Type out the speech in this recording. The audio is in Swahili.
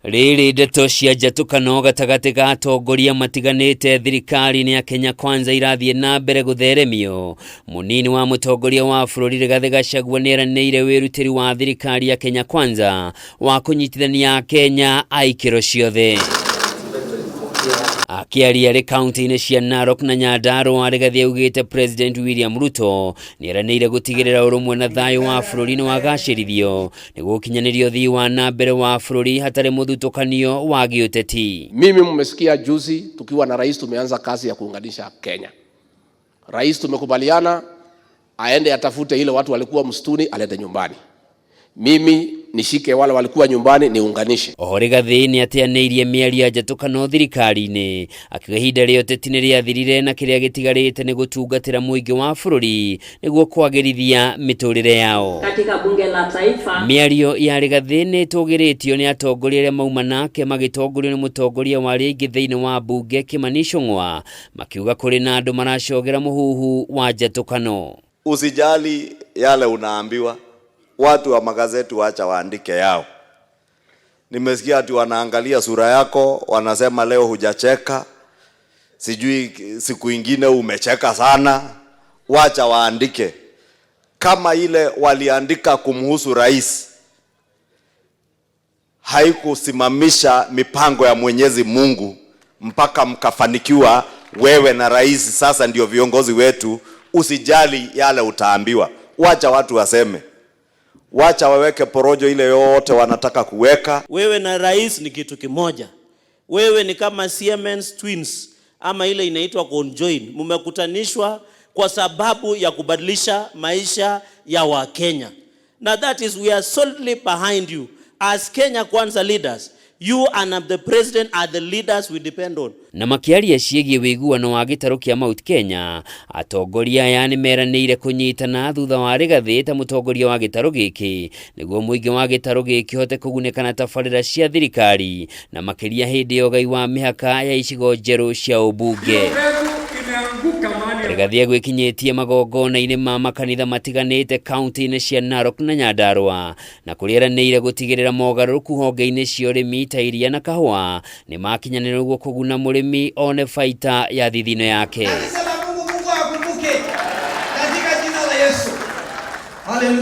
Riri ndeto cia njatũkano gatagati ga atongoria matiganite thirikari-inĩ ya Kenya Kwanza irathie na mbere gutheremio. Munini wa mutongoria wa bũrũri Rigathĩ Gachagua nĩeranĩire wĩrutĩri wa thirikari ya Kenya Kwanza wa kũnyitithania Kenya aikĩro ciothe. Akiaria ri kaunti-inĩ cia Narok na Nyandarua, Rigathĩ augĩte President William Ruto nĩeranĩire gũtigĩrĩra ũrũmwe na thayũ wa bũrũri nĩ wagacĩrithio nĩguo ũkinyanĩria ũthii wa na mbere wa bũrũri hatarĩ mũthutũkanio wa gĩũteti. Mimi mmesikia juzi tukiwa na rais tumeanza kazi ya kuunganisha Kenya. Rais tumekubaliana aende atafute ile watu walikuwa msituni alete nyumbani. Mimi nishike wale walikuwa nyumbani niunganishe. Oho Rigathĩ nĩateanĩirie mĩario ya njatũkano thirikari-inĩ akiuga ihinda rĩa ũteti nĩrĩathirire na kĩrĩa gĩtigarĩte nĩ gũtungatĩra mũingĩ wa bũrũri nĩguo kwagĩrithia mĩtũrĩre yao. Katika bunge la taifa mĩario ya Rigathĩ nĩtũgĩrĩtio nĩ atongoria arĩa mauma nake magĩtongorio nĩ mũtongoria wa arĩa aingĩ thĩinĩ wa bunge Kimani Ichung'wa makiuga kũrĩ na andũ maracogera mũhuhu wa njatũkano. Usijali yale unaambiwa. Watu wa magazeti waacha waandike yao. Nimesikia ati wanaangalia sura yako, wanasema leo hujacheka, sijui siku ingine umecheka sana. Wacha waandike. Kama ile waliandika kumhusu rais haikusimamisha mipango ya Mwenyezi Mungu mpaka mkafanikiwa wewe na rais sasa ndio viongozi wetu, usijali yale utaambiwa. Wacha watu waseme. Wacha waweke porojo ile yote wanataka kuweka. Wewe na rais ni kitu kimoja. Wewe ni kama Siamese twins ama ile inaitwa conjoined. Mmekutanishwa kwa sababu ya kubadilisha maisha ya Wakenya. Now that is, we are solidly behind you as Kenya Kwanza leaders. You and the president are the leaders we depend on. Na makiaria ciĩgiĩ wĩiguano wa gĩtarũ kĩa Mount Kenya, atongoria aya nĩmeranĩire kũnyitana thutha wa Rigathĩ ta mũtongoria wa gĩtarũ gĩkĩ nĩguo mũingĩ wa gĩtarũ gĩkĩ hote kũgunĩka na tabarĩra cia thirikari na makĩria hĩndĩ ya ũgai wa mĩhaka ya icigo njerũ cia ũmbunge. Rigathĩ agwĩkinyĩtie magongona-inĩ ma makanitha matiganĩte kaunti-inĩ cia Narok na Nyandarua na kũrĩeranĩire gũtigĩrĩra mogarũrũku honge-inĩ cia ũrĩmi ta iria na kahũa nĩ makinyanĩra nĩguo kũguna mũrĩmi one baita ya thithino yake. Hallelujah.